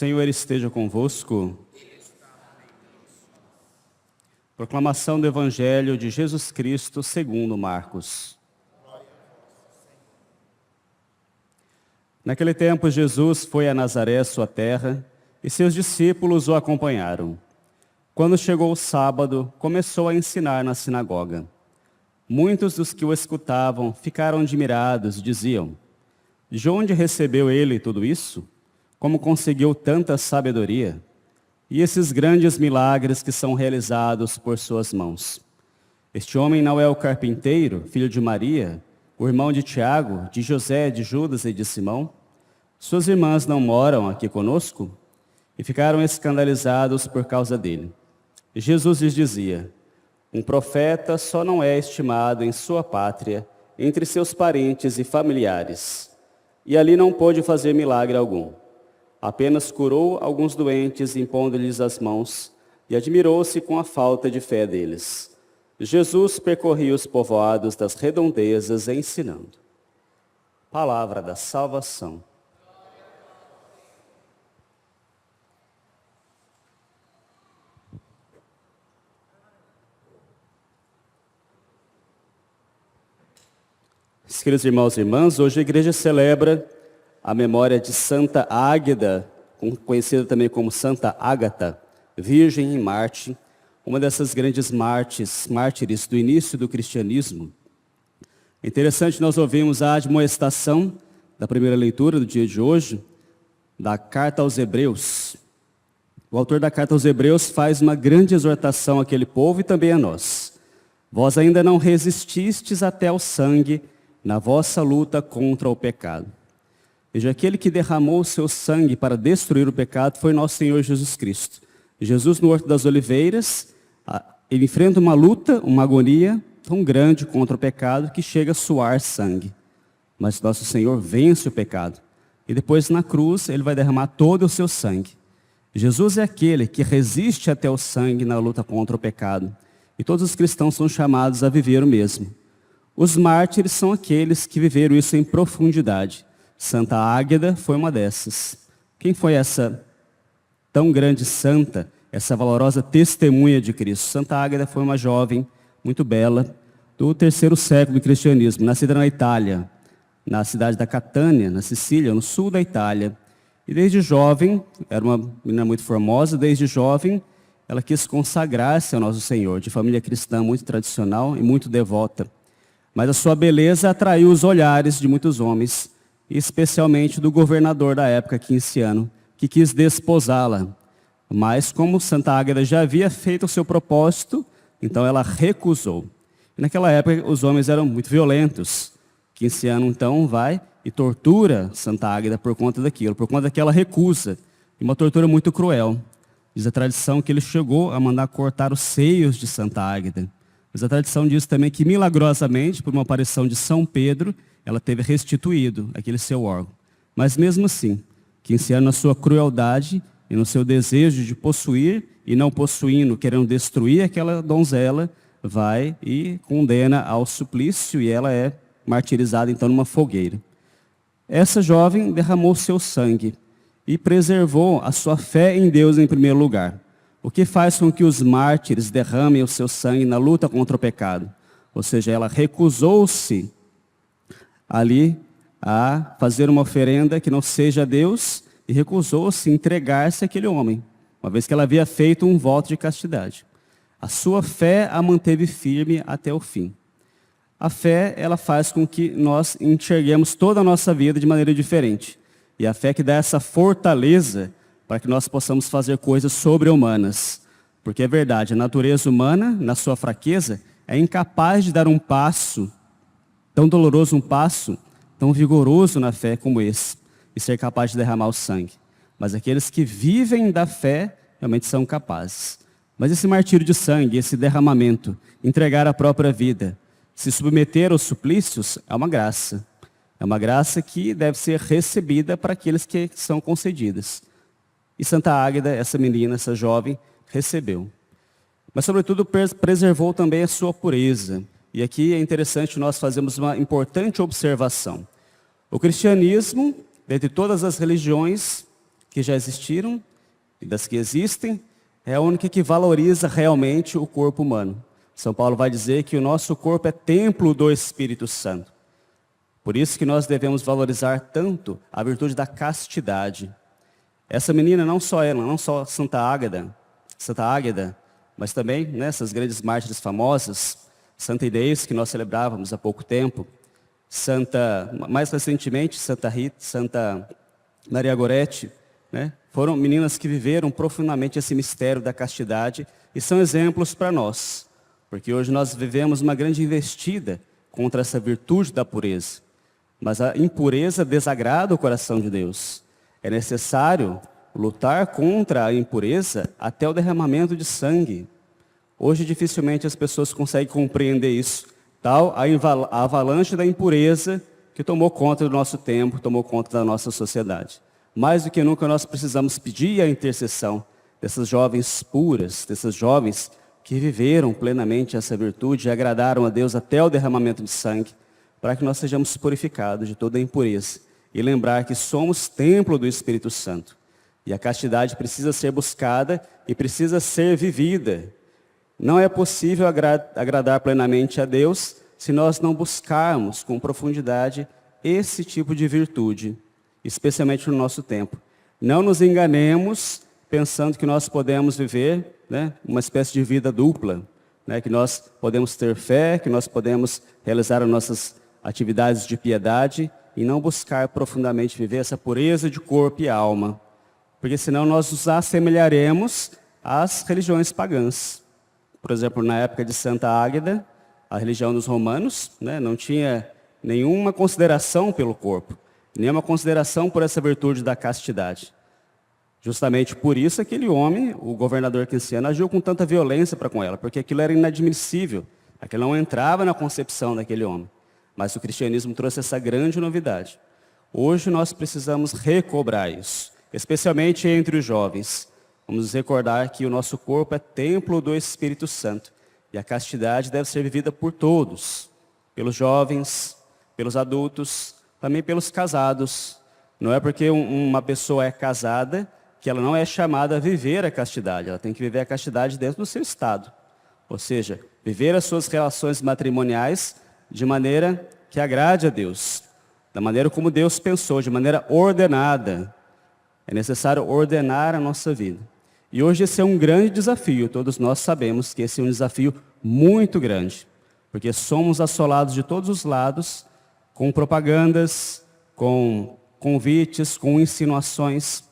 Senhor esteja convosco. Proclamação do Evangelho de Jesus Cristo segundo Marcos. Naquele tempo, Jesus foi a Nazaré, sua terra, e seus discípulos o acompanharam. Quando chegou o sábado, começou a ensinar na sinagoga. Muitos dos que o escutavam ficaram admirados e diziam: de onde recebeu ele tudo isso? Como conseguiu tanta sabedoria? E esses grandes milagres que são realizados por suas mãos? Este homem não é o carpinteiro, filho de Maria, o irmão de Tiago, de José, de Judas e de Simão? Suas irmãs não moram aqui conosco? E ficaram escandalizados por causa dele. E Jesus lhes dizia: um profeta só não é estimado em sua pátria, entre seus parentes e familiares. E ali não pôde fazer milagre algum. Apenas curou alguns doentes, impondo-lhes as mãos, e admirou-se com a falta de fé deles. Jesus percorria os povoados das redondezas, ensinando. Palavra da salvação. Queridos irmãos e irmãs, hoje a igreja celebra a memória de Santa Águeda, conhecida também como Santa Ágata, virgem e mártir, uma dessas grandes mártires do início do cristianismo. É interessante, nós ouvimos a admoestação da primeira leitura do dia de hoje, da Carta aos Hebreus. O autor da Carta aos Hebreus faz uma grande exortação àquele povo e também a nós. Vós ainda não resististes até ao sangue na vossa luta contra o pecado. Veja, aquele que derramou o seu sangue para destruir o pecado foi nosso Senhor Jesus Cristo. Jesus, no Horto das Oliveiras, ele enfrenta uma luta, uma agonia tão grande contra o pecado que chega a suar sangue. Mas nosso Senhor vence o pecado. E depois na cruz ele vai derramar todo o seu sangue. Jesus é aquele que resiste até o sangue na luta contra o pecado. E todos os cristãos são chamados a viver o mesmo. Os mártires são aqueles que viveram isso em profundidade. Santa Águeda foi uma dessas. Quem foi essa tão grande santa, essa valorosa testemunha de Cristo? Santa Águeda foi uma jovem muito bela do terceiro século do cristianismo, nascida na Itália, na cidade da Catânia, na Sicília, no sul da Itália. E desde jovem, era uma menina muito formosa, desde jovem ela quis consagrar-se ao nosso Senhor, de família cristã muito tradicional e muito devota. Mas a sua beleza atraiu os olhares de muitos homens, especialmente do governador da época, Quinciano, que quis desposá-la. Mas como Santa Águeda já havia feito o seu propósito, então ela recusou. E naquela época os homens eram muito violentos. Quinciano então vai e tortura Santa Águeda por conta daquilo, por conta daquela recusa. E uma tortura muito cruel. Diz a tradição que ele chegou a mandar cortar os seios de Santa Águeda. Mas a tradição diz também que milagrosamente, por uma aparição de São Pedro, ela teve restituído aquele seu órgão. Mas mesmo assim, Quinciano, na sua crueldade e no seu desejo de possuir e não possuindo, querendo destruir aquela donzela, vai e condena ao suplício e ela é martirizada então numa fogueira. Essa jovem derramou seu sangue e preservou a sua fé em Deus em primeiro lugar. O que faz com que os mártires derramem o seu sangue na luta contra o pecado? Ou seja, ela recusou-se ali a fazer uma oferenda que não seja a Deus e recusou-se a entregar-se àquele homem, uma vez que ela havia feito um voto de castidade. A sua fé a manteve firme até o fim. A fé, ela faz com que nós enxerguemos toda a nossa vida de maneira diferente. E a fé que dá essa fortaleza para que nós possamos fazer coisas sobre-humanas. Porque é verdade, a natureza humana, na sua fraqueza, é incapaz de dar um passo tão doloroso, um passo tão vigoroso na fé como esse, e ser capaz de derramar o sangue. Mas aqueles que vivem da fé, realmente são capazes. Mas esse martírio de sangue, esse derramamento, entregar a própria vida, se submeter aos suplícios, é uma graça. É uma graça que deve ser recebida para aqueles que são concedidas. E Santa Águeda, essa menina, essa jovem, recebeu. Mas, sobretudo, preservou também a sua pureza. E aqui é interessante nós fazermos uma importante observação. O cristianismo, dentre todas as religiões que já existiram e das que existem, é a única que valoriza realmente o corpo humano. São Paulo vai dizer que o nosso corpo é templo do Espírito Santo. Por isso que nós devemos valorizar tanto a virtude da castidade. Essa menina, não só ela, não só Santa Águeda, mas também essas grandes mártires famosas, Santa Inês, que nós celebrávamos há pouco tempo, mais recentemente, Santa Rita, Santa Maria Gorete, foram meninas que viveram profundamente esse mistério da castidade e são exemplos para nós, porque hoje nós vivemos uma grande investida contra essa virtude da pureza. Mas a impureza desagrada o coração de Deus. É necessário lutar contra a impureza até o derramamento de sangue. Hoje dificilmente as pessoas conseguem compreender isso. Tal a avalanche da impureza que tomou conta do nosso tempo, tomou conta da nossa sociedade. Mais do que nunca nós precisamos pedir a intercessão dessas jovens puras, dessas jovens que viveram plenamente essa virtude e agradaram a Deus até o derramamento de sangue, para que nós sejamos purificados de toda a impureza. E lembrar que somos templo do Espírito Santo. E a castidade precisa ser buscada e precisa ser vivida. Não é possível agradar plenamente a Deus se nós não buscarmos com profundidade esse tipo de virtude, especialmente no nosso tempo. Não nos enganemos pensando que nós podemos viver uma espécie de vida dupla, que nós podemos ter fé, que nós podemos realizar as nossas atividades de piedade e não buscar profundamente viver essa pureza de corpo e alma, porque senão nós nos assemelharemos às religiões pagãs. Por exemplo, na época de Santa Águeda, a religião dos romanos não tinha nenhuma consideração pelo corpo, nenhuma consideração por essa virtude da castidade. Justamente por isso aquele homem, o governador Quiciano, agiu com tanta violência para com ela, porque aquilo era inadmissível, aquilo não entrava na concepção daquele homem. Mas o cristianismo trouxe essa grande novidade. Hoje nós precisamos recobrar isso, especialmente entre os jovens. Vamos nos recordar que o nosso corpo é templo do Espírito Santo. E a castidade deve ser vivida por todos, pelos jovens, pelos adultos, também pelos casados. Não é porque uma pessoa é casada que ela não é chamada a viver a castidade. Ela tem que viver a castidade dentro do seu estado. Ou seja, viver as suas relações matrimoniais de maneira que agrade a Deus, da maneira como Deus pensou, de maneira ordenada. É necessário ordenar a nossa vida. E hoje esse é um grande desafio, todos nós sabemos que esse é um desafio muito grande, porque somos assolados de todos os lados, com propagandas, com convites, com insinuações,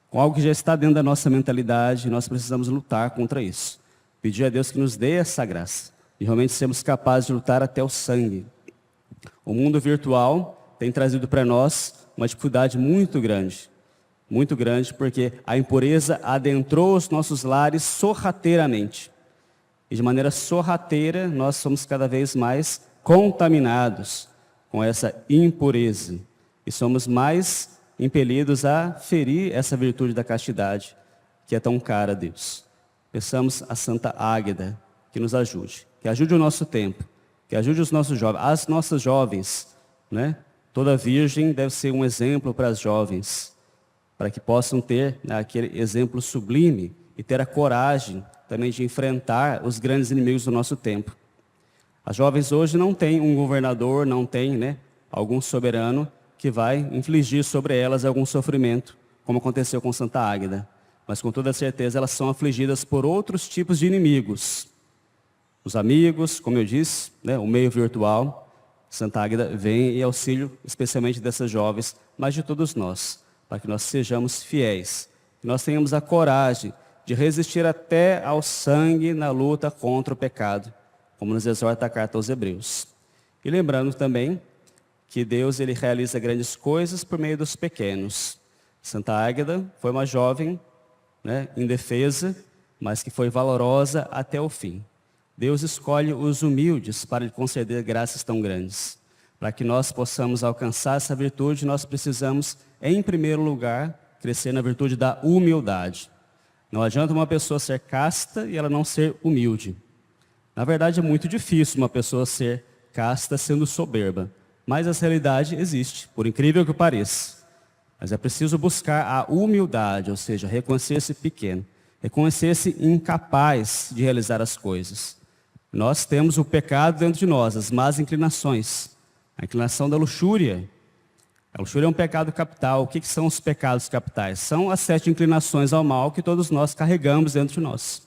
com algo que já está dentro da nossa mentalidade, e nós precisamos lutar contra isso. Pedir a Deus que nos dê essa graça, e realmente sermos capazes de lutar até o sangue. O mundo virtual tem trazido para nós uma dificuldade muito grande, porque a impureza adentrou os nossos lares sorrateiramente. E de maneira sorrateira, nós somos cada vez mais contaminados com essa impureza. E somos mais impelidos a ferir essa virtude da castidade, que é tão cara a Deus. Peçamos a Santa Águeda que nos ajude, que ajude o nosso tempo, que ajude os nossos jovens, as nossas jovens, Toda virgem deve ser um exemplo para as jovens, para que possam ter aquele exemplo sublime e ter a coragem também de enfrentar os grandes inimigos do nosso tempo. As jovens hoje não têm um governador, não têm algum soberano que vai infligir sobre elas algum sofrimento, como aconteceu com Santa Águeda. Mas com toda certeza elas são afligidas por outros tipos de inimigos. Os amigos, como eu disse, o meio virtual. Santa Águeda vem em auxílio especialmente dessas jovens, mas de todos nós, para que nós sejamos fiéis, que nós tenhamos a coragem de resistir até ao sangue na luta contra o pecado, como nos exorta a carta aos Hebreus. E lembrando também que Deus ele realiza grandes coisas por meio dos pequenos. Santa Águeda foi uma jovem indefesa, mas que foi valorosa até o fim. Deus escolhe os humildes para lhe conceder graças tão grandes. Para que nós possamos alcançar essa virtude, nós precisamos, em primeiro lugar, crescer na virtude da humildade. Não adianta uma pessoa ser casta e ela não ser humilde. Na verdade, é muito difícil uma pessoa ser casta sendo soberba. Mas essa realidade existe, por incrível que pareça. Mas é preciso buscar a humildade, ou seja, reconhecer-se pequeno, reconhecer-se incapaz de realizar as coisas. Nós temos o pecado dentro de nós, as más inclinações. A inclinação da luxúria. A luxúria é um pecado capital. O que são os pecados capitais? São as 7 inclinações ao mal que todos nós carregamos dentro de nós.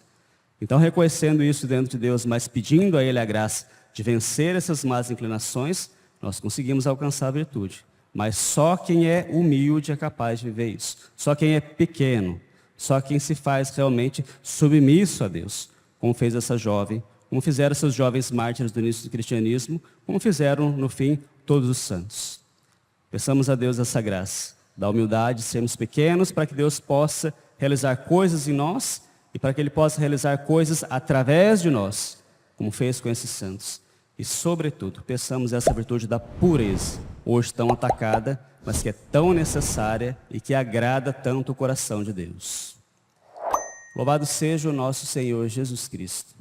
Então, reconhecendo isso dentro de Deus, mas pedindo a Ele a graça de vencer essas más inclinações, nós conseguimos alcançar a virtude. Mas só quem é humilde é capaz de viver isso. Só quem é pequeno, só quem se faz realmente submisso a Deus, como fez essa jovem, como fizeram esses jovens mártires do início do cristianismo, como fizeram, no fim, todos os santos. Peçamos a Deus essa graça, da humildade, sermos pequenos, para que Deus possa realizar coisas em nós e para que Ele possa realizar coisas através de nós, como fez com esses santos. E, sobretudo, peçamos essa virtude da pureza, hoje tão atacada, mas que é tão necessária e que agrada tanto o coração de Deus. Louvado seja o nosso Senhor Jesus Cristo.